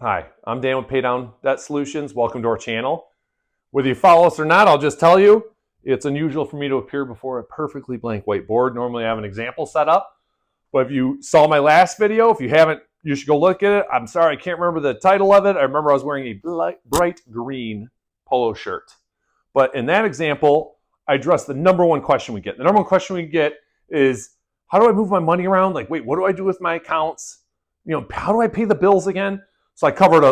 Hi, I'm Dan with Pay Down Debt Solutions. Welcome to our channel. Whether you follow us or not, I'll just tell you, it's unusual for me to appear before a perfectly blank whiteboard. Normally I have an example set up, but if you saw my last video, if you haven't, you should go look at it. I'm sorry, I can't remember the title of it. I remember I was wearing a bright green polo shirt. But in that example, I addressed the number one question we get. The number one question we get is, how do I move my money around? Like, wait, what do I do with my accounts? How do I pay the bills again? So I covered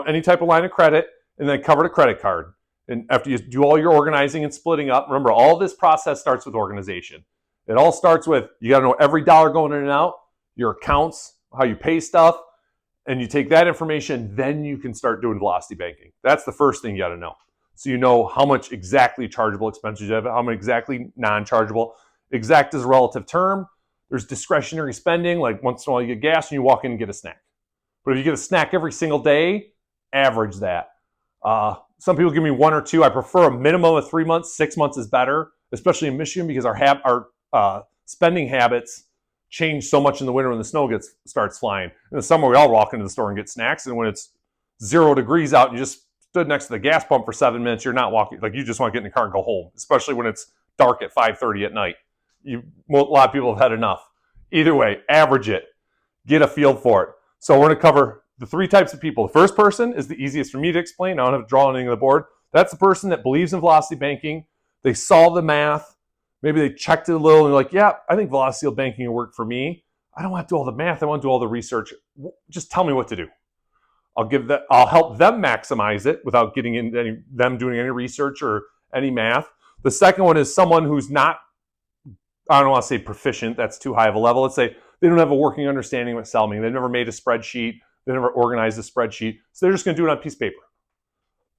any type of line of credit, and then covered a credit card. And after you do all your organizing and splitting up, remember, all this process starts with organization. It all starts with, you got to know every dollar going in and out, your accounts, how you pay stuff, and you take that information, then you can start doing velocity banking. That's the first thing you got to know. So you know how much exactly chargeable expenses you have, how much exactly non-chargeable. Exact is a relative term. There's discretionary spending, like once in a while you get gas and you walk in and get a snack. But if you get a snack every single day, average that. Some people give me 1 or 2. I prefer a minimum of 3 months. 6 months is better, especially in Michigan, because our spending habits change so much in the winter when the snow starts flying. In the summer, we all walk into the store and get snacks, and when it's 0 degrees out and you just stood next to the gas pump for 7 minutes, you're not walking. Like, you just want to get in the car and go home, especially when it's dark at 5:30 at night. A lot of people have had enough. Either way, average it. Get a feel for it. So we're going to cover the 3 types of people. The first person is the easiest for me to explain. I don't have to draw anything on the board. That's the person that believes in velocity banking. They saw the math. Maybe they checked it a little and they're like, yeah, I think velocity banking will work for me. I don't want to do all the math. I want to do all the research. Just tell me what to do. I'll help them maximize it without getting into them doing any research or any math. The second one is someone who's not, I don't want to say proficient. That's too high of a level. Let's say they don't have a working understanding of Excel. They've never made a spreadsheet. They never organized a spreadsheet. So they're just going to do it on a piece of paper.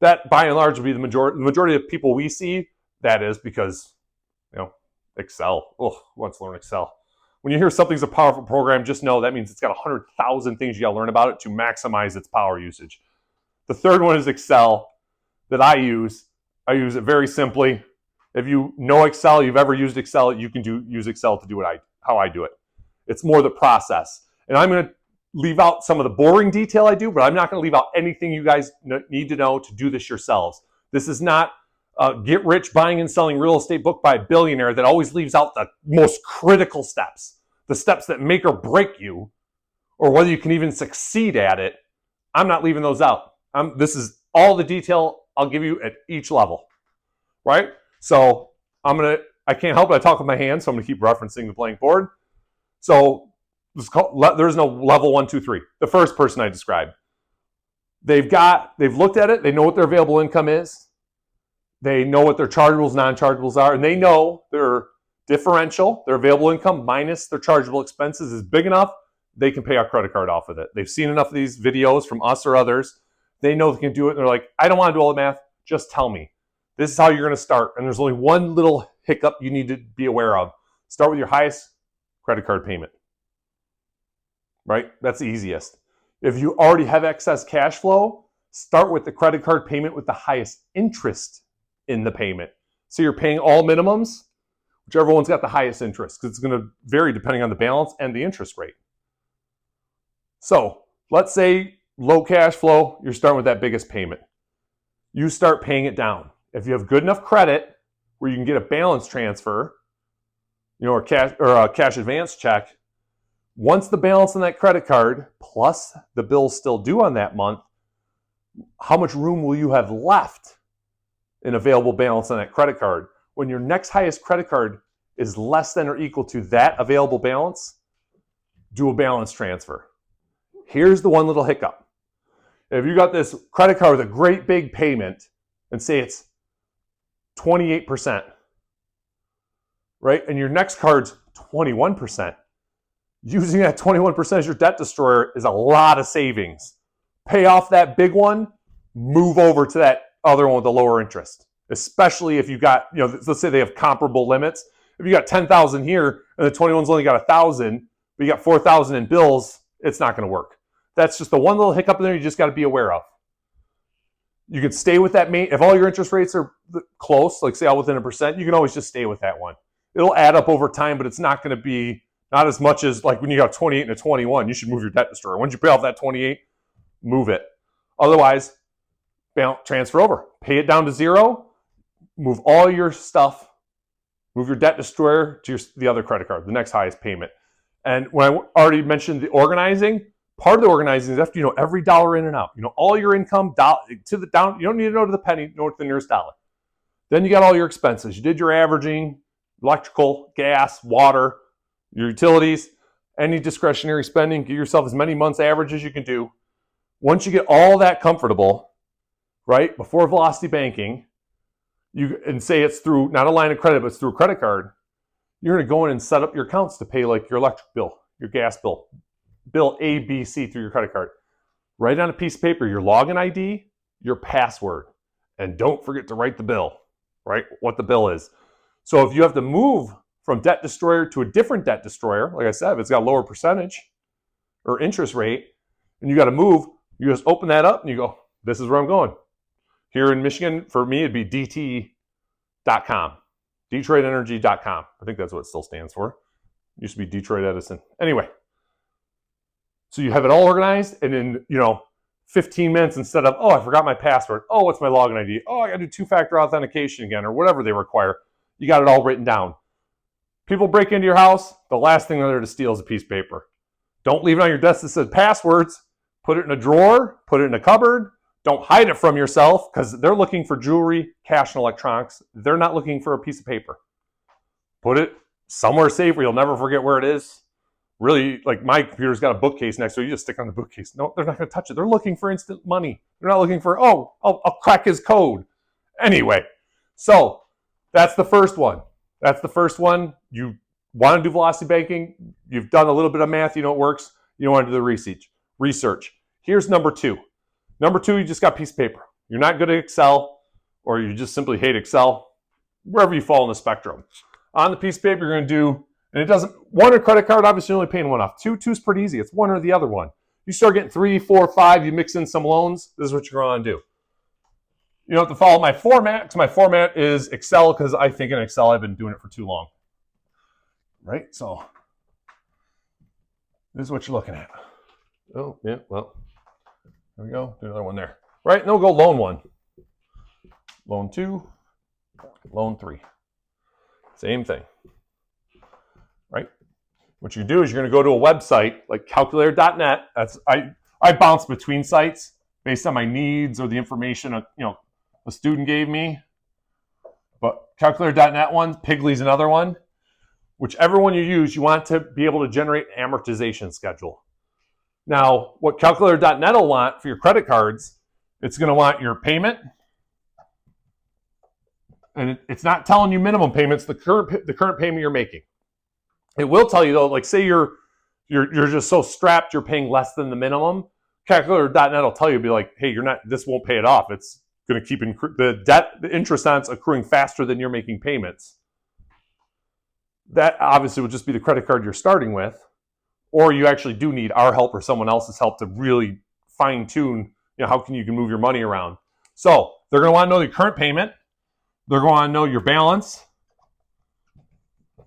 That, by and large, will be the majority. The majority of people we see, that is because, Excel. Oh, let's learn Excel. When you hear something's a powerful program, just know that means it's got 100,000 things you got to learn about it to maximize its power usage. The third one is Excel that I use. I use it very simply. If you know Excel, you've ever used Excel, you can use Excel to do how I do it. It's more the process. And I'm going to leave out some of the boring detail I do, but I'm not going to leave out anything you guys need to know to do this yourselves. This is not get rich buying and selling real estate book by a billionaire that always leaves out the most critical steps, the steps that make or break you, or whether you can even succeed at it. I'm not leaving those out. This is all the detail I'll give you at each level, right? So I can't help it. I talk with my hands, so I'm going to keep referencing the blank board. So there's no level 1, 2, 3. The first person I described, they've looked at it. They know what their available income is. They know what their chargeables, non-chargeables are, and they know their differential, their available income minus their chargeable expenses is big enough. They can pay our credit card off with it. They've seen enough of these videos from us or others. They know they can do it. And they're like, I don't want to do all the math. Just tell me. This is how you're going to start. And there's only one little hiccup you need to be aware of. Start with your highest credit card payment, right? That's the easiest. If you already have excess cash flow, start with the credit card payment with the highest interest in the payment. So you're paying all minimums, whichever one's got the highest interest, because it's going to vary depending on the balance and the interest rate. So let's say low cash flow, you're starting with that biggest payment. You start paying it down. If you have good enough credit where you can get a balance transfer, or a cash advance check, once the balance on that credit card plus the bills still due on that month, how much room will you have left in available balance on that credit card? When your next highest credit card is less than or equal to that available balance, do a balance transfer. Here's the one little hiccup. If you got this credit card with a great big payment, and say it's 28%, right? And your next card's 21%. Using that 21% as your debt destroyer is a lot of savings. Pay off that big one, move over to that other one with the lower interest. Especially if you got, let's say they have comparable limits. If you got 10,000 here and the 21's only got 1,000, but you got 4,000 in bills, it's not going to work. That's just the one little hiccup in there you just got to be aware of. You can stay with that if all your interest rates are close, like say all within 1%, you can always just stay with that one. It'll add up over time, but it's not going to be not as much as like when you got 28 and a 21. You should move your debt destroyer. Once you pay off that 28, move it. Otherwise, transfer over, pay it down to zero, move all your stuff, move your debt destroyer to the other credit card, the next highest payment. And when I already mentioned the organizing, part of the organizing is after you know every dollar in and out. You know all your income to the down. You don't need to know to the penny, know to the nearest dollar. Then you got all your expenses. You did your averaging, electrical, gas, water, your utilities, any discretionary spending. Give yourself as many months average as you can do. Once you get all that comfortable, right, before velocity banking, and say it's through not a line of credit, but it's through a credit card, you're going to go in and set up your accounts to pay like your electric bill, your gas bill, bill A, B, C through your credit card. Write on a piece of paper your login ID, your password, and don't forget to write the bill, right? What the bill is. So if you have to move from debt destroyer to a different debt destroyer, like I said, if it's got a lower percentage or interest rate, and you got to move, you just open that up and you go, this is where I'm going. Here in Michigan, for me, it'd be DT.com, DetroitEnergy.com. I think that's what it still stands for. It used to be Detroit Edison. Anyway, so you have it all organized, and in 15 minutes, instead of, oh, I forgot my password. Oh, what's my login ID? Oh, I got to do two-factor authentication again, or whatever they require. You got it all written down. People break into your house, the last thing they're there to steal is a piece of paper. Don't leave it on your desk that says passwords. Put it in a drawer, put it in a cupboard. Don't hide it from yourself, because they're looking for jewelry, cash, and electronics. They're not looking for a piece of paper. Put it somewhere safe where you'll never forget where it is. Really, like my computer's got a bookcase next to it. You just stick on the bookcase. No, they're not going to touch it. They're looking for instant money. They're not looking for, oh, I'll crack his code. Anyway, so that's the first one. That's the first one. You want to do velocity banking. You've done a little bit of math. You know it works. You want to do the research. Here's number two. Number two, you just got a piece of paper. You're not good at Excel, or you just simply hate Excel, wherever you fall in the spectrum. On the piece of paper, you're going to do, and it doesn't, one, a credit card, obviously you're only paying one off. Two's pretty easy. It's one or the other one. You start getting 3, 4, 5, you mix in some loans, this is what you're going to do. You don't have to follow my format, because my format is Excel, because I think in Excel I've been doing it for too long. Right? So, this is what you're looking at. Oh, yeah, well, there we go. Do another one there. Right? And then we'll go loan 1. Loan 2. Loan 3. Same thing. Right? What you do is you're going to go to a website like calculator.net. That's I bounce between sites based on my needs or the information a student gave me. But calculator.net one, Piggly's another one. Whichever one you use, you want to be able to generate an amortization schedule. Now, what calculator.net will want for your credit cards, it's going to want your payment. And it's not telling you minimum payments, the current payment you're making. It will tell you though, like say you're just so strapped you're paying less than the minimum. Calculator.net will tell you, be like, hey, this won't pay it off. It's going to keep the interest on it's accruing faster than you're making payments. That obviously would just be the credit card you're starting with, or you actually do need our help or someone else's help to really fine tune, how can you move your money around. So they're going to want to know your current payment. They're going to want to know your balance.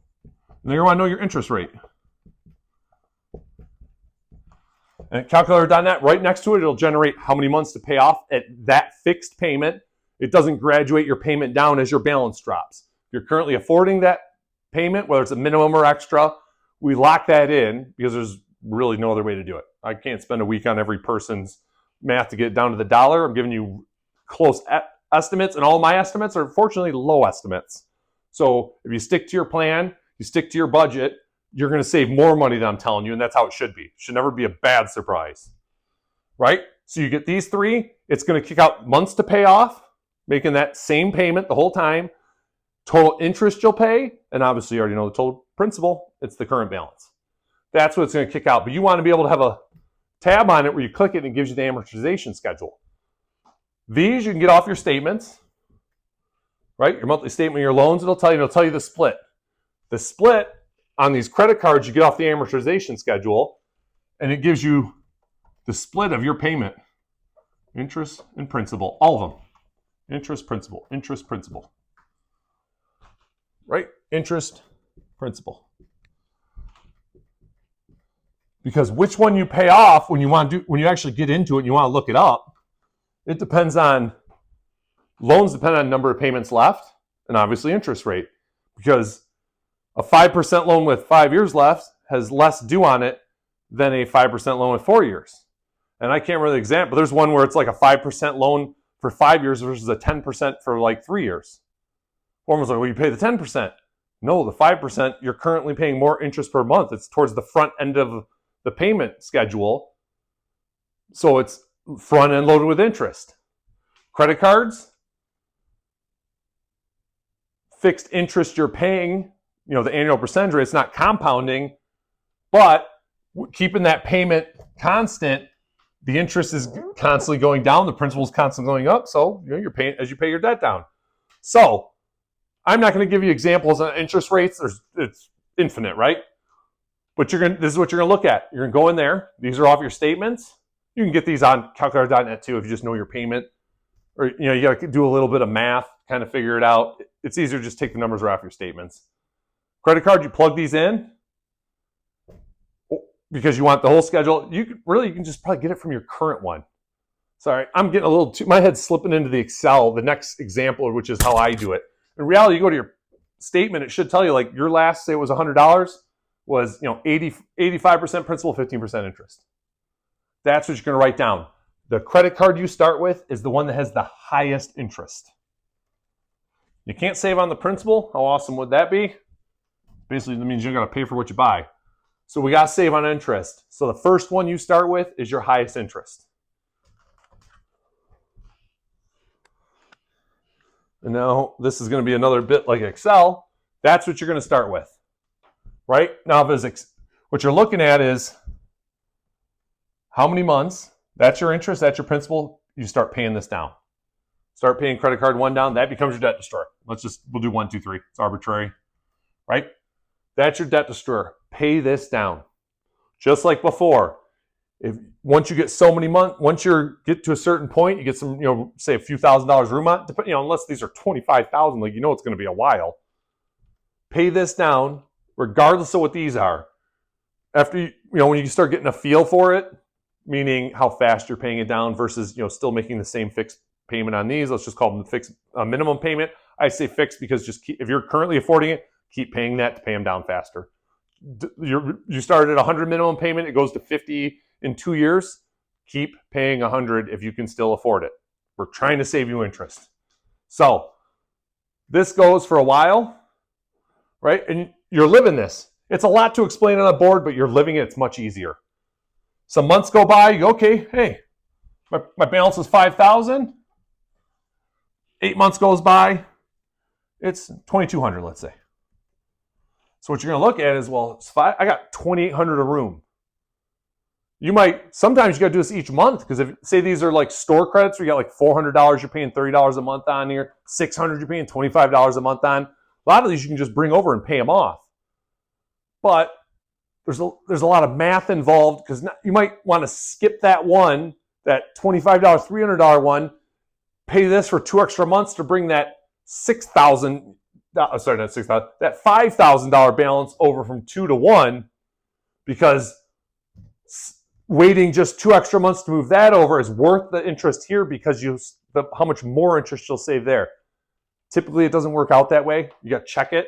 And they're going to want to know your interest rate. And calculator.net, right next to it, it'll generate how many months to pay off at that fixed payment. It doesn't graduate your payment down as your balance drops. If you're currently affording that payment, whether it's a minimum or extra, we lock that in because there's really no other way to do it. I can't spend a week on every person's math to get it down to the dollar. I'm giving you close estimates, and all my estimates are fortunately low estimates. So if you stick to your plan, you stick to your budget, you're going to save more money than I'm telling you, and that's how it should be. It should never be a bad surprise, right? So you get these three, it's going to kick out months to pay off, making that same payment the whole time, total interest you'll pay, and obviously you already know the total principal, it's the current balance. That's what it's going to kick out, but you want to be able to have a tab on it where you click it and it gives you the amortization schedule. These you can get off your statements, right? Your monthly statement, your loans, it'll tell you the split. The split on these credit cards, you get off the amortization schedule, and it gives you the split of your payment. Interest and principal, all of them. Interest, principal, interest, principal. Right? Interest, principal. Because which one you pay off when you actually get into it and you want to look it up, it depends on, loans depend on number of payments left and obviously interest rate. Because a 5% loan with 5 years left has less due on it than a 5% loan with 4 years. And I can't remember the example, but there's one where it's like a 5% loan for 5 years versus a 10% for like 3 years. One was like, well, you pay the 10%. No, the 5%, you're currently paying more interest per month. It's towards the front end of the payment schedule. So it's front end loaded with interest. Credit cards, fixed interest you're paying, the annual percentage rate, it's not compounding, but keeping that payment constant, the interest is constantly going down, the principal is constantly going up, so you're paying as you pay your debt down. So I'm not going to give you examples on interest rates. It's infinite, right? But this is what you're going to look at. You're going to go in there. These are off your statements. You can get these on calculator.net too if you just know your payment. Or you got to do a little bit of math, kind of figure it out. It's easier to just take the numbers right off your statements. Credit card, you plug these in because you want the whole schedule. You can just probably get it from your current one. Sorry, I'm getting a little too, my head's slipping into the Excel, the next example, which is how I do it. In reality, you go to your statement, it should tell you like your last, say it was $100, was 85% principal, 15% interest. That's what you're going to write down. The credit card you start with is the one that has the highest interest. You can't save on the principal. How awesome would that be? Basically, that means you're going to pay for what you buy. So we got to save on interest. So the first one you start with is your highest interest. And now this is going to be another bit like Excel. That's what you're going to start with, right? Now, what you're looking at is how many months, that's your interest, that's your principal, you start paying this down. Start paying credit card 1 down, that becomes your debt destroyer. We'll do 1, 2, 3. It's arbitrary, right? That's your debt destroyer. Pay this down. Just like before, once you get so many months, once you get to a certain point, you get some, say a few $1,000s room on, unless these are $25,000, like it's going to be a while. Pay this down, regardless of what these are. After when you start getting a feel for it, meaning how fast you're paying it down versus still making the same fixed payment on these. Let's just call them the fixed minimum payment. I say fixed because if you're currently affording it, keep paying that to pay them down faster. You started at 100 minimum payment, it goes to 50 in 2 years. Keep paying 100 if you can still afford it. We're trying to save you interest. So this goes for a while, right? And you're living this. It's a lot to explain on a board, but you're living it. It's much easier. Some months go by, you go, okay, hey, my balance is $5,000. 8 months goes by, it's $2,200, let's say. So what you're going to look at is, well, I got $2,800 a room. Sometimes you got to do this each month because if, say these are like store credits where you got like $400 you're paying $30 a month on here, $600 you're paying $25 a month on. A lot of these you can just bring over and pay them off. But there's a lot of math involved because you might want to skip that one, that $25, $300 one, pay this for 2 extra months to bring that $6,000, sorry, not $6,000, that $5,000 balance over from 2 to 1 because waiting just 2 extra months to move that over is worth the interest here because how much more interest you'll save there. Typically, it doesn't work out that way. You got to check it.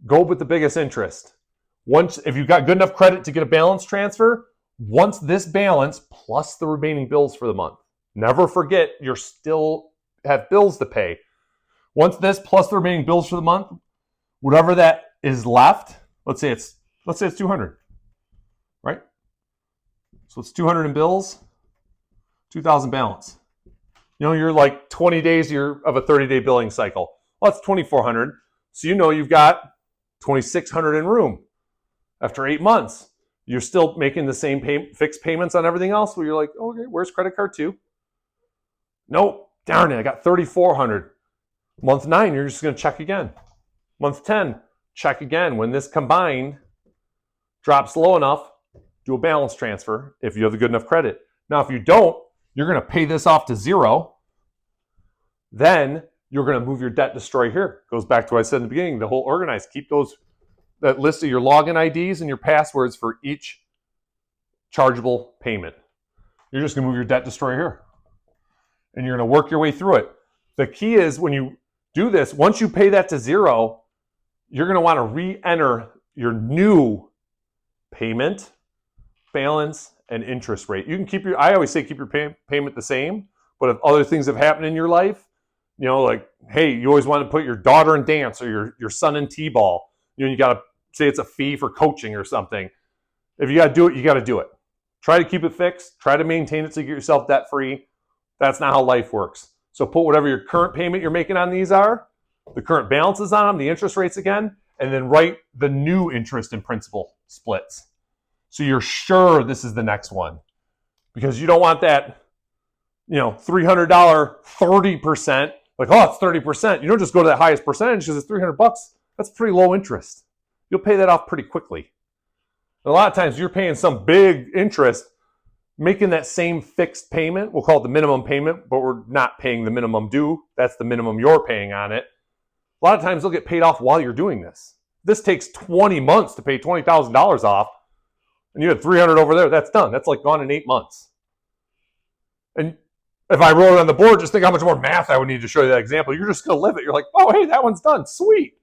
Go with the biggest interest. If you've got good enough credit to get a balance transfer, once this balance plus the remaining bills for the month. Never forget you still have bills to pay. Once this plus the remaining bills for the month, whatever that is left, let's say it's 200, right? So it's 200 in bills, 2,000 balance. You're like 20 days of a 30-day billing cycle. Well, that's 2,400. So you've got 2,600 in room. After 8 months, you're still making the same fixed payments on everything else where you're like, oh, okay, where's credit card 2? Nope, darn it, I got 3,400. Month 9, you're just going to check again. Month 10, check again. When this combined drops low enough, do a balance transfer if you have the good enough credit. Now, if you don't, you're going to pay this off to 0. Then you're going to move your debt destroy here. Goes back to what I said in the beginning, the whole organized. Keep that list of your login IDs and your passwords for each chargeable payment. You're just going to move your debt destroyer here. And you're going to work your way through it. The key is when you do this, once you pay that to zero, you're going to want to re-enter your new payment, balance, and interest rate. You can keep your, I always say keep your payment the same, but if other things have happened in your life, you know, like, hey, you always want to put your daughter in dance or your son in t-ball, you know, you got to say it's a fee for coaching or something. If you got to do it, you got to do it. Try to keep it fixed. Try to maintain it to get yourself debt free. That's not how life works. So put whatever your current payment you're making on these are, the current balances on them, the interest rates again, and then write the new interest and principal splits. So you're sure this is the next one. Because you don't want that, you know, $300 30%. Like, oh, it's 30%. You don't just go to that highest percentage because it's $300. That's pretty low interest. You'll pay that off pretty quickly. And a lot of times you're paying some big interest, making that same fixed payment. We'll call it the minimum payment, but we're not paying the minimum due. That's the minimum you're paying on it. A lot of times they'll get paid off while you're doing this. This takes 20 months to pay $20,000 off, and you had 300 over there. That's done. That's like gone in 8 months. And if I wrote it on the board, just think how much more math I would need to show you that example. You're just going to live it. You're like, oh, hey, that one's done. Sweet.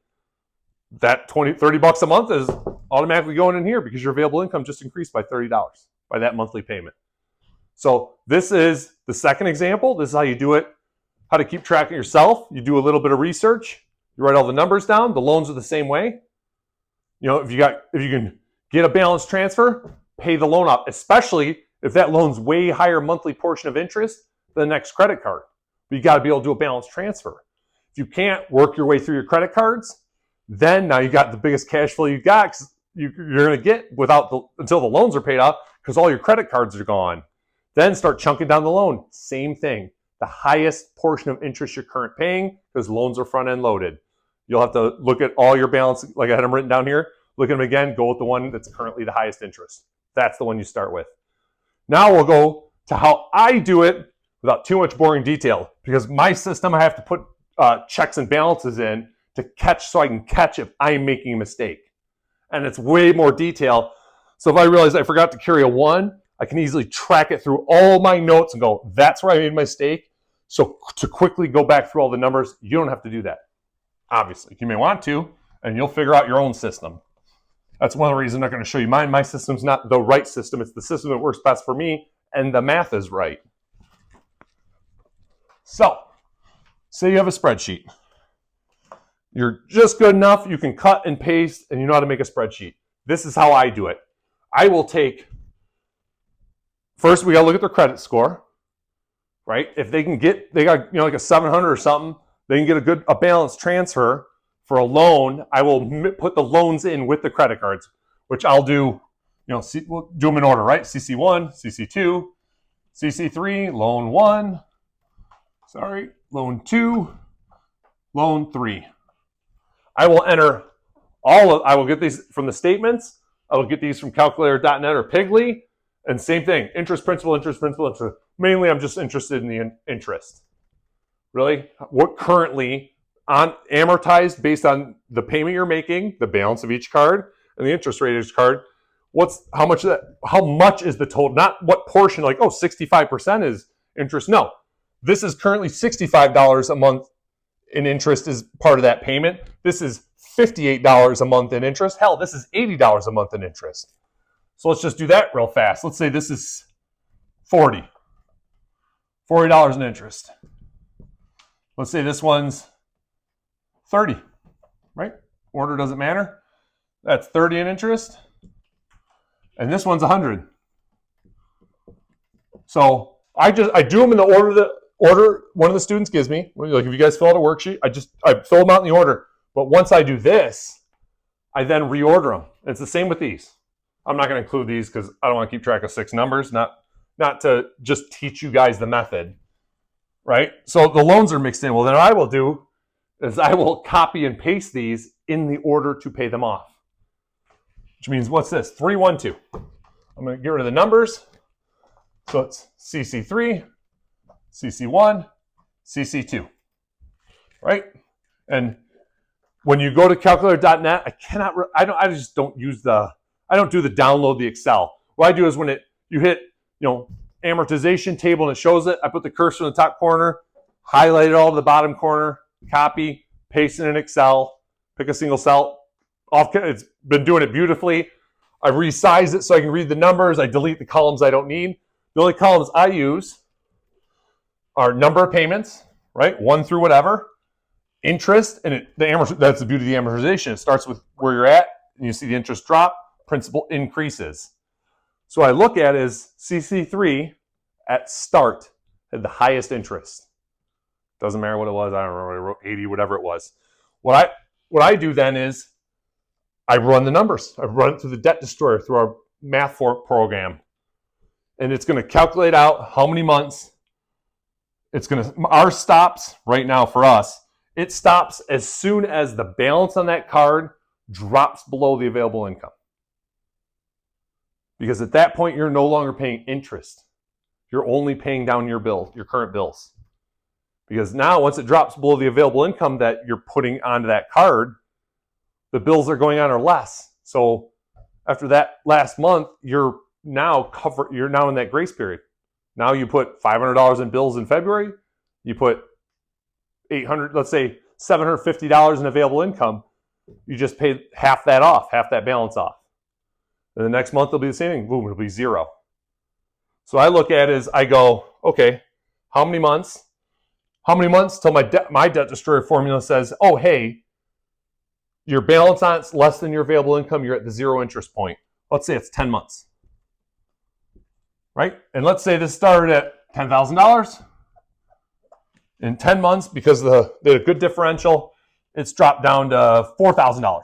That $30 a month is automatically going in here because your available income just increased by $30 by that monthly payment. So this is the second example. This is how you do it, how to keep track of yourself. You do a little bit of research. You write all the numbers down. The loans are the same way. You know, if you can get a balance transfer, pay the loan off, especially if that loan's way higher monthly portion of interest than the next credit card. But you got to be able to do a balance transfer. If you can't work your way through your credit cards, then now you got the biggest cash flow you got because you're going to get until the loans are paid off because all your credit cards are gone. Then start chunking down the loan. Same thing. The highest portion of interest you're currently paying because loans are front end loaded. You'll have to look at all your balance, like I had them written down here. Look at them again. Go with the one that's currently the highest interest. That's the one you start with. Now we'll go to how I do it without too much boring detail because my system I have to put checks and balances in to catch so I can catch if I'm making a mistake. And it's way more detail. So if I realize I forgot to carry a 1, I can easily track it through all my notes and go, that's where I made my mistake. So to quickly go back through all the numbers, you don't have to do that. Obviously, you may want to, and you'll figure out your own system. That's one of the reasons I'm not going to show you mine. My system's not the right system. It's the system that works best for me, and the math is right. So, say you have a spreadsheet. You're just good enough. You can cut and paste, and you know how to make a spreadsheet. This is how I do it. I will take, first we got to look at their credit score, right? If they got, you know, like a 700 or something, they can get a balance transfer for a loan. I will put the loans in with the credit cards, which I'll do, you know, we'll do them in order, right? CC1, CC2, CC3, loan 1, loan 2, loan 3. I will enter I will get these from the statements. I will get these from calculator.net or Piggly. And same thing, interest, principal, interest, principal, interest. Mainly I'm just interested in the interest. Really? What currently amortized based on the payment you're making, the balance of each card, and the interest rate of each card. How much is the total? Not what portion, like, oh, 65% is interest. No. This is currently $65 a month in interest is part of that payment. This is $58 a month in interest. Hell, this is $80 a month in interest. So let's just do that real fast. Let's say this is $40 in interest. Let's say this one's 30, right? Order doesn't matter. That's 30 in interest. And this one's 100. So I do them in the order one of the students gives me. Like if you guys fill out a worksheet, I fill them out in the order. But once I do this, I then reorder them. And it's the same with these. I'm not going to include these because I don't want to keep track of 6 numbers, not to just teach you guys the method, right? So the loans are mixed in. Well, then what I will do is I will copy and paste these in the order to pay them off. Which means, what's this? 312. I'm going to get rid of the numbers. So it's CC3, CC1, CC2, right? And when you go to calculator.net, I don't do the download the Excel. What I do is when it you hit, amortization table and it shows it. I put the cursor in the top corner, highlight it all to the bottom corner, copy, paste it in Excel, pick a single cell. It's been doing it beautifully. I resize it so I can read the numbers. I delete the columns I don't need. The only columns I use are number of payments, right? 1 through whatever. Interest, and that's the beauty of the amortization. It starts with where you're at, and you see the interest drop, principal increases. So what I look at is CC3 at start had the highest interest. Doesn't matter what it was. I don't remember. I wrote 80, whatever it was. What I do then is I run the numbers. I run it through the debt destroyer, through our math program. And it's going to calculate out how many months. Our stops right now for us, it stops as soon as the balance on that card drops below the available income. Because at that point, you're no longer paying interest. You're only paying down your current bills. Because now, once it drops below the available income that you're putting onto that card, the bills are going on are less. So after that last month, you're now in that grace period. Now you put $500 in bills in February, you put let's say $750 in available income, you just paid half that balance off. And the next month it'll be the same thing, boom, it'll be zero. So I look at it as I go, okay, how many months till my debt destroyer formula says, oh, hey, your balance on it's less than your available income, you're at the zero interest point. Let's say it's 10 months. Right? And let's say this started at $10,000. In 10 months, because they had a good differential, it's dropped down to $4,000.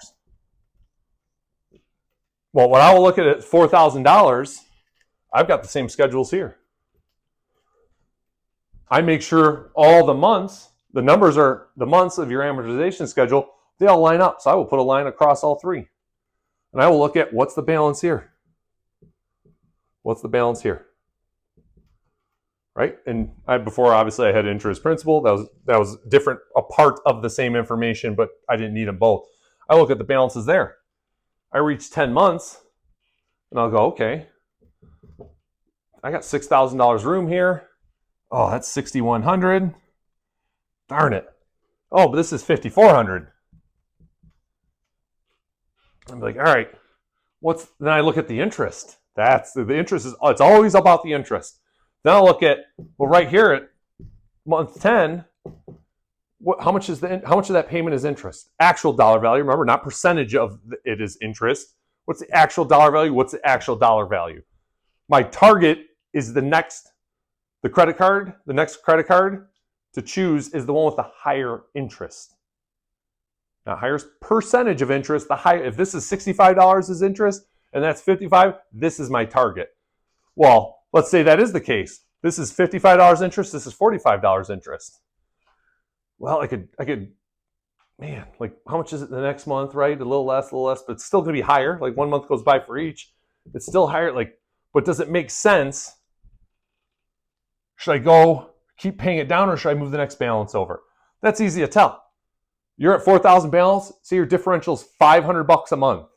Well, when I will look at it, $4,000, I've got the same schedules here. I make sure all the months, the numbers are the months of your amortization schedule, they all line up. So I will put a line across all three. And I will look at what's the balance here. What's the balance here? Right? And before, obviously, I had interest principal. That was different, a part of the same information, but I didn't need them both. I look at the balances there. I reach 10 months, and I'll go, okay, I got $6,000 room here. Oh, that's $6,100. Darn it. Oh, but this is $5,400. I'm like, all right, then I look at the interest. The interest it's always about the interest. Then I'll look at, well, right here at month 10, how much of that payment is interest? Actual dollar value. Remember, not percentage of it is interest. What's the actual dollar value? What's the actual dollar value? My target is the next credit card to choose is the one with the higher interest. Now, higher percentage of interest, if this is $65 is interest and that's $55, this is my target. Well, let's say that is the case. This is $55 interest, this is $45 interest. Well, I could, man, like how much is it the next month, right? A little less, but it's still gonna be higher. Like 1 month goes by for each. It's still higher, but does it make sense? Should I go keep paying it down or should I move the next balance over? That's easy to tell. You're at 4,000 balance, say your differential is $500 a month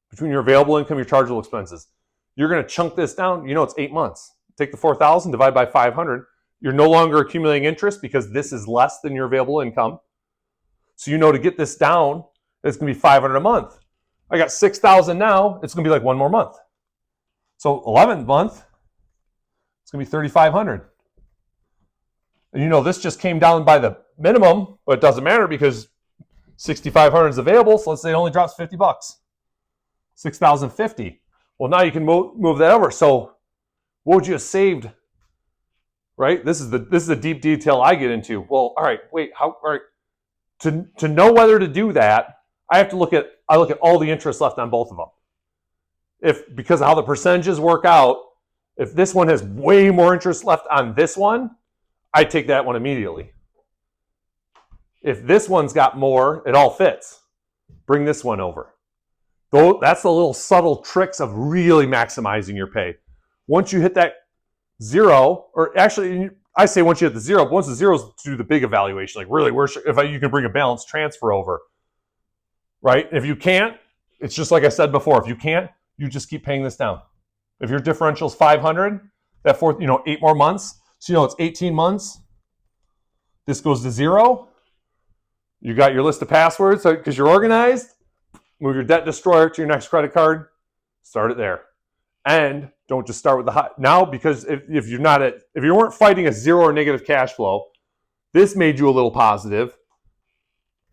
between your available income, your chargeable expenses. You're gonna chunk this down, it's 8 months. Take the 4,000, divide by 500. You're no longer accumulating interest because this is less than your available income. So to get this down, it's gonna be $500 a month. I got 6,000 now, it's gonna be like one more month. So 11th month, it's gonna be 3,500. And this just came down by the minimum, but it doesn't matter because 6,500 is available, so let's say it only drops $50. 6,050. Well, now you can move that over. So what would you have saved? Right? This is the deep detail I get into. Well, all right, wait, to know whether to do that, I look at all the interest left on both of them. Because of how the percentages work out, if this one has way more interest left on this one, I take that one immediately. If this one's got more, it all fits. Bring this one over. That's the little subtle tricks of really maximizing your pay. Once you hit that zero, or actually, I say once you hit the zero, but once the zero's to do the big evaluation, like really, if you can bring a balance transfer over, right? If you can't, it's just like I said before, if you can't, you just keep paying this down. If your differential is 500, that fourth, 8 more months. So it's 18 months. This goes to 0. You got your list of passwords because you're organized. Move your debt destroyer to your next credit card. Start it there. And don't just start with the high. Now, because if you weren't fighting a 0 or negative cash flow, this made you a little positive.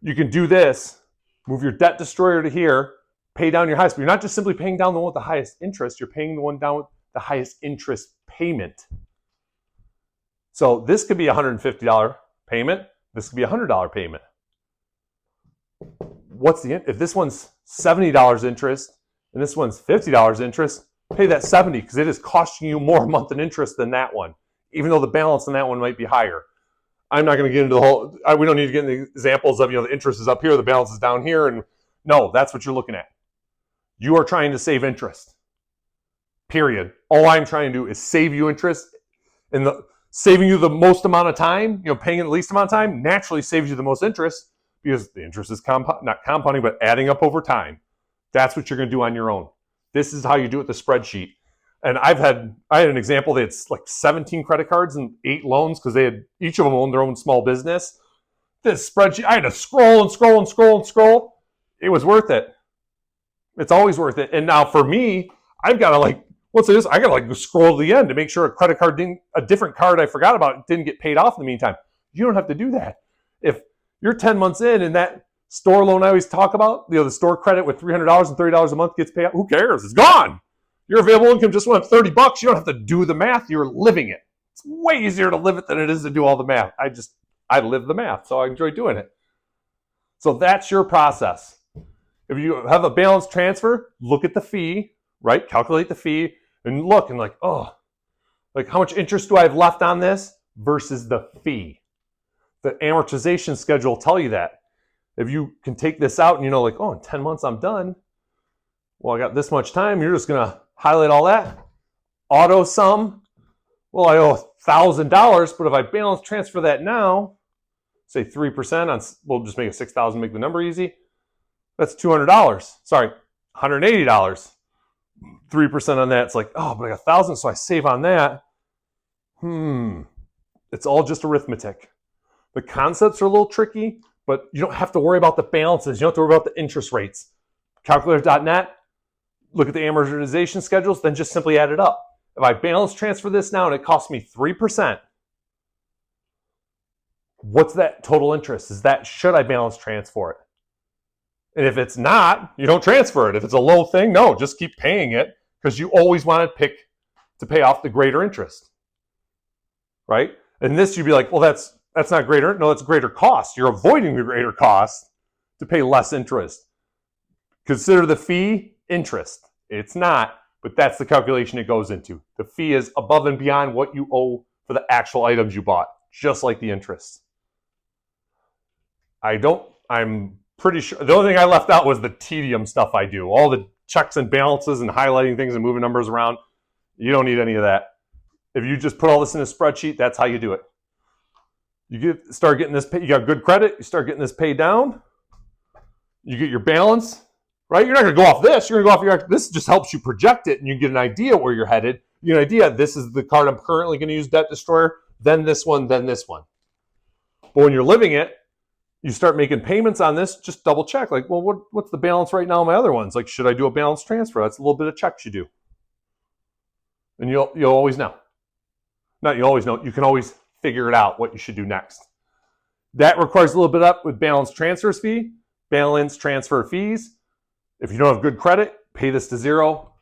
You can do this. Move your debt destroyer to here. Pay down your highest. But you're not just simply paying down the one with the highest interest. You're paying the one down with the highest interest payment. So this could be a $150 payment. This could be a $100 payment. If this one's $70 interest and this one's $50 interest, pay that $70 because it is costing you more a month in interest than that one, even though the balance on that one might be higher. I'm not going to get into the whole, we don't need to get into examples of, the interest is up here, the balance is down here. And no, that's what you're looking at. You are trying to save interest, period. All I'm trying to do is save you interest, and saving you the most amount of time, paying the least amount of time naturally saves you the most interest because the interest is not compounding, but adding up over time. That's what you're going to do on your own. This is how you do it with the spreadsheet. And I had an example that's like 17 credit cards and 8 loans because each of them owned their own small business. This spreadsheet, I had to scroll and scroll and scroll and scroll. It was worth it. It's always worth it. And now for me, I've got to I got to scroll to the end to make sure a different card I forgot about didn't get paid off in the meantime. You don't have to do that. If you're 10 months in and that store loan I always talk about, the store credit with $300 and $30 a month gets paid out, who cares? It's gone. Your available income just went up $30. You don't have to do the math. You're living it. It's way easier to live it than it is to do all the math. I live the math, so I enjoy doing it. So that's your process. If you have a balance transfer, look at the fee, right? Calculate the fee and look and how much interest do I have left on this versus the fee? The amortization schedule will tell you that. If you can take this out and in 10 months I'm done. Well, I got this much time. You're just going to highlight all that. Auto sum. Well, I owe $1,000, but if I balance transfer that now, say 3% we'll just make it 6,000, make the number easy. That's $200. Sorry, $180. 3% on that. It's but I got 1,000, so I save on that. It's all just arithmetic. The concepts are a little tricky, but you don't have to worry about the balances. You don't have to worry about the interest rates. Calculator.net, look at the amortization schedules, then just simply add it up. If I balance transfer this now and it costs me 3%, what's that total interest? Should I balance transfer it? And if it's not, you don't transfer it. If it's a low thing, no, just keep paying it because you always want to pay off the greater interest, right? And this you'd be like, well, that's not greater. No, it's greater cost. You're avoiding the greater cost to pay less interest. Consider the fee interest. It's not, but that's the calculation it goes into. The fee is above and beyond what you owe for the actual items you bought, just like the interest. I'm pretty sure, the only thing I left out was the tedium stuff I do. All the checks and balances and highlighting things and moving numbers around. You don't need any of that. If you just put all this in a spreadsheet, that's how you do it. You start getting this, you got good credit, you start getting this paid down, you get your balance, right? You're not going to go off this. You're going to go off this just helps you project it and you get an idea where you're headed. You get an idea, this is the card I'm currently going to use, debt destroyer, then this one, then this one. But when you're living it, you start making payments on this, just double check. What's the balance right now on my other ones? Should I do a balance transfer? That's a little bit of checks you do. And you'll always know. Not you always know, you can always figure it out what you should do next. That requires a little bit up with balance transfer fees. If you don't have good credit, pay this to 0.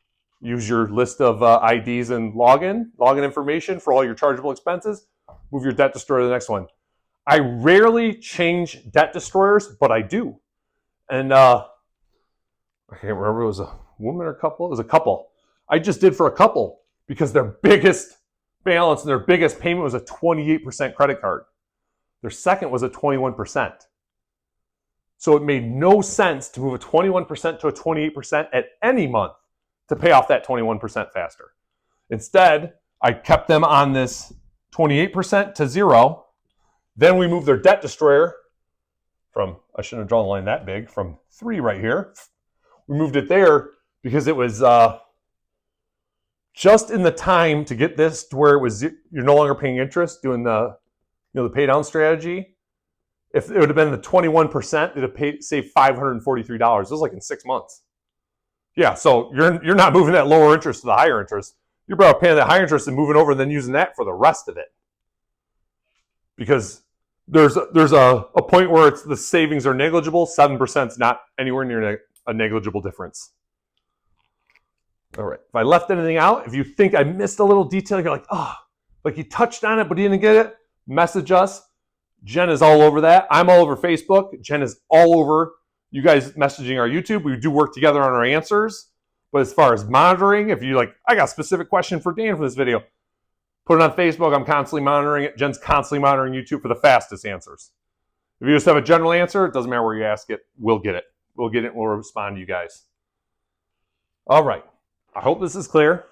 Use your list of IDs and login information for all your chargeable expenses. Move your debt destroyer to the next one. I rarely change debt destroyers, but I do. And I can't remember, it was a woman or a couple. It was a couple. I just did for a couple because their biggest balance and their biggest payment was a 28% credit card. Their second was a 21%. So it made no sense to move a 21% to a 28% at any month to pay off that 21% faster. Instead, I kept them on this 28% to 0. Then we moved their debt destroyer from, I shouldn't have drawn the line that big, from 3 right here. We moved it there because it was just in the time to get this to where it was you're no longer paying interest doing the the pay down strategy. If it would have been the 21%, it'd have saved $543. This was like in 6 months. Yeah, so you're not moving that lower interest to the higher interest. You're probably paying that higher interest and moving over and then using that for the rest of it. Because there's a point where the savings are negligible. 7% is not anywhere near a negligible difference. All right. If I left anything out, if you think I missed a little detail, you're like, oh, like you touched on it but you didn't get it, message us. Jen is all over that. I'm all over Facebook. Jen is all over you guys messaging our YouTube. We do work together on our answers. But as far as monitoring, if you like, I got a specific question for Dan for this video, put it on Facebook. I'm constantly monitoring it. Jen's constantly monitoring YouTube for the fastest answers. If you just have a general answer, it doesn't matter where you ask it. We'll get it. We'll get it and we'll respond to you guys. All right. I hope this is clear.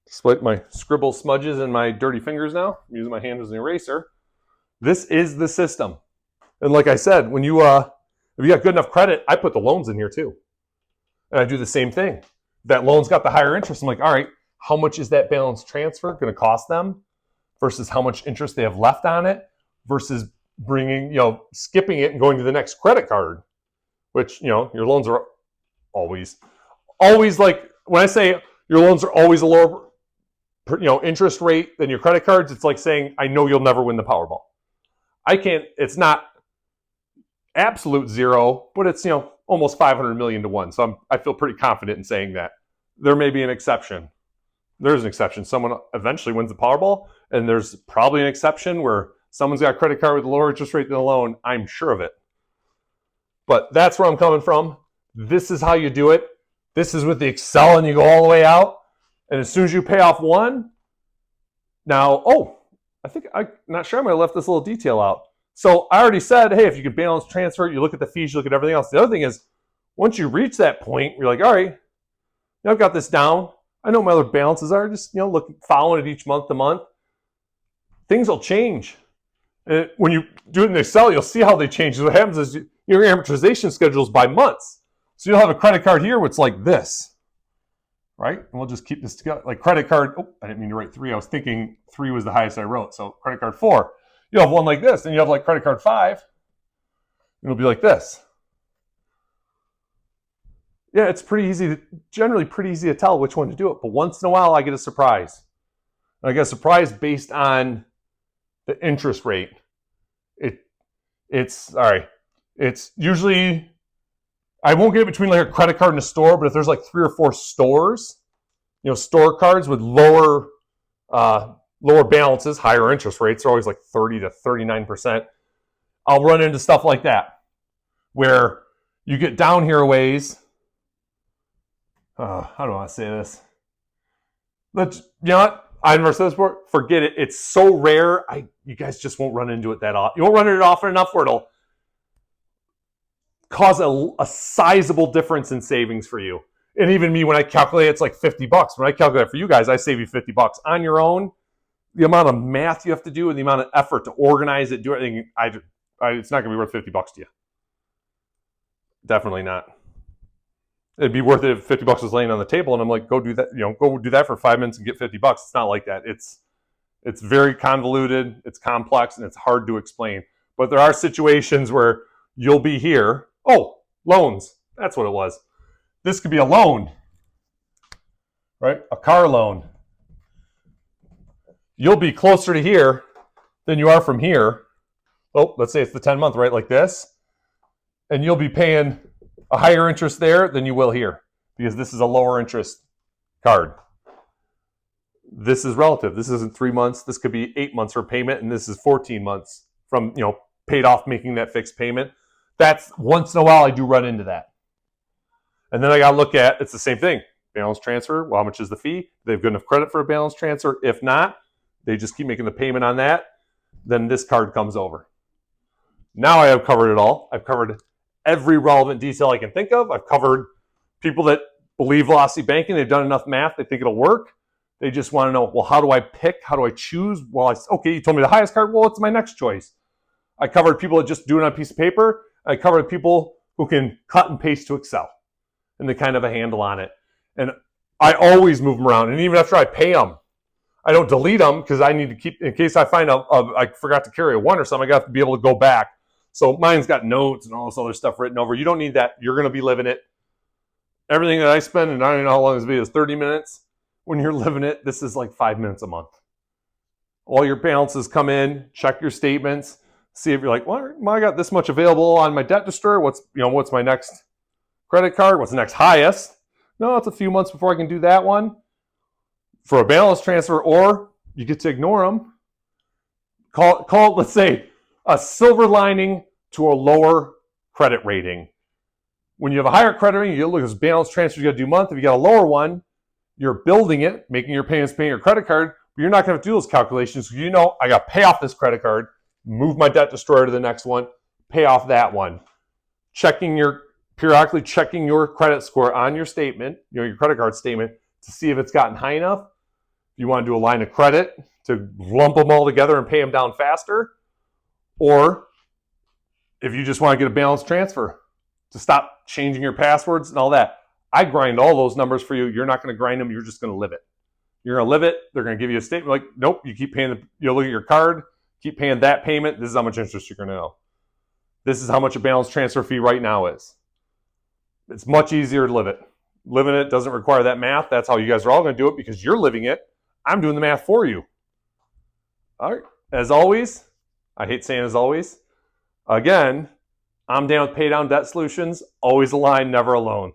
Despite my scribble smudges and my dirty fingers now, I'm using my hand as an eraser. This is the system. And like I said, when you if you got good enough credit, I put the loans in here too. And I do the same thing. That loan's got the higher interest. I'm like, all right, how much is that balance transfer going to cost them versus how much interest they have left on it versus bringing, skipping it and going to the next credit card, which, your loans are always like, when I say your loans are always a lower, interest rate than your credit cards, it's like saying, I know you'll never win the Powerball. It's not absolute zero, but it's, almost 500 million to 1. So I feel pretty confident in saying that. There may be an exception. There's an exception. Someone eventually wins the Powerball, and there's probably an exception where someone's got a credit card with a lower interest rate than a loan. I'm sure of it. But that's where I'm coming from. This is how you do it. This is with the Excel, and you go all the way out. And as soon as you pay off one, now, I'm not sure I might have left this little detail out. So I already said, hey, if you can balance transfer, you look at the fees, you look at everything else. The other thing is, once you reach that point, you're like, all right, I've got this down. I know what my other balances are. Just, following it each month to month. Things will change. And when you do it in Excel, you'll see how they change. What happens is your amortization schedule is by months. So you'll have a credit card here where it's like this, right? And we'll just keep this together. Like credit card, I didn't mean to write 3. I was thinking 3 was the highest I wrote. So credit card 4. You'll have one like this, and you have like credit card 5. It'll be like this. Yeah, it's generally pretty easy to tell which one to do it. But once in a while, I get a surprise. And I get a surprise based on the interest rate. It's all right. It's usually, I won't get it between like a credit card and a store, but if there's like 3 or 4 stores, store cards with lower balances, higher interest rates, are always like 30 to 39%. I'll run into stuff like that where you get down here a ways. How do I say this? I never said this before. Forget it. It's so rare. You guys just won't run into it that often. You won't run into it often enough where it'll cause a sizable difference in savings for you. And even me, when I calculate, it's like $50. When I calculate it for you guys, I save you $50 on your own. The amount of math you have to do and the amount of effort to organize it, do everything, it's not going to be worth $50 to you. Definitely not. It'd be worth it if $50 was laying on the table and I'm like, go do that, go do that for 5 minutes and get $50. It's not like that. It's very convoluted, it's complex, and it's hard to explain. But there are situations where you'll be here. Oh, loans. That's what it was. This could be a loan, right? A car loan. You'll be closer to here than you are from here. Oh, let's say it's the 10-month, right? Like this. And you'll be paying a higher interest there than you will here because this is a lower interest card. This is relative. This isn't 3 months. This could be 8 months for payment, and this is 14 months from, paid off making that fixed payment. That's once in a while I do run into that. And then I got to look at, it's the same thing. Balance transfer, well, how much is the fee? They have good enough credit for a balance transfer. If not, they just keep making the payment on that. Then this card comes over. Now I have covered it all. I've covered every relevant detail I can think of. I've covered people that believe velocity banking. They've done enough math. They think it'll work. They just want to know, well, how do I pick? How do I choose? Well, okay, you told me the highest card. Well, what's my next choice? I covered people that just do it on a piece of paper. I covered people who can cut and paste to Excel and they kind of have a handle on it. And I always move them around. And even after I pay them, I don't delete them because I need to keep, in case I find out I forgot to carry a 1 or something, I got to be able to go back. So mine's got notes and all this other stuff written over. You don't need that. You're going to be living it. Everything that I spend, and I don't know how long this video is, 30 minutes. When you're living it, this is like 5 minutes a month. All your balances come in, check your statements, see if you're like, well, I got this much available on my debt destroyer. What's my next credit card? What's the next highest? No, it's a few months before I can do that one. For a balance transfer, or you get to ignore them. Call it, let's say, a silver lining to a lower credit rating. When you have a higher credit rating, you look at this balance transfer you got to do month. If you got a lower one, you're building it, making your payments, paying your credit card, but you're not going to have to do those calculations. You know, I got to pay off this credit card, move my debt destroyer to the next one, pay off that one. Periodically checking your credit score on your statement, your credit card statement, to see if it's gotten high enough. If you want to do a line of credit to lump them all together and pay them down faster, or if you just want to get a balance transfer to stop changing your passwords and all that. I grind all those numbers for you. You're not going to grind them. You're just going to live it. You're going to live it. They're going to give you a statement like, nope, you keep paying, you'll look at your card, keep paying that payment. This is how much interest you're going to owe. This is how much a balance transfer fee right now is. It's much easier to live it. Living it doesn't require that math. That's how you guys are all going to do it because you're living it. I'm doing the math for you. All right. As always, I hate saying as always. Again, I'm down with Pay Down Debt Solutions. Always aligned, never alone.